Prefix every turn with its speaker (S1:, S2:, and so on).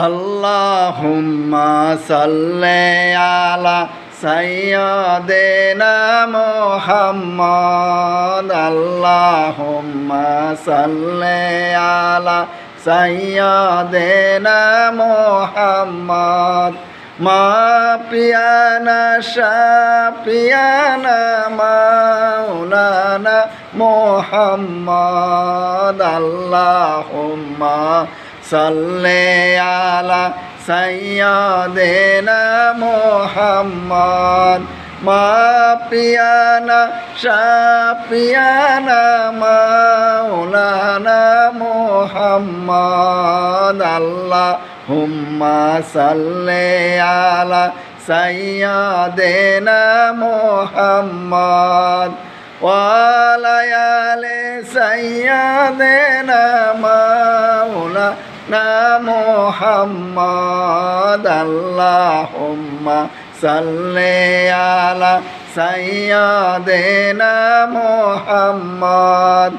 S1: আল্লাহুম্মা সাল্লি আলা সাইয়্যিদিনা মুহাম্মদ আল্লাহুম্মা সাল্লি আলা সাইয়্যিদিনা মুহাম্মদ মা পিয়ানা শাপিয়ানা মাওলানা মুহাম্মদ আল্লাহুম্মা সাল্লি আলা সাইয়্যিদিনা মুহাম্মদ মা পিয়ানা শাপিয়ানা মাওলানা মুহাম্মদ আল্লাহুম্মা সাল্লি আলা সাইয়্যিদিনা মুহাম্মদ ওয়ালা আলি সাইয়্যিদিনা মাওলানা মুহাম্মদ আল্লাহুম্মা সাল্লি আলা সাইয়্যিদিনা মুহাম্মদ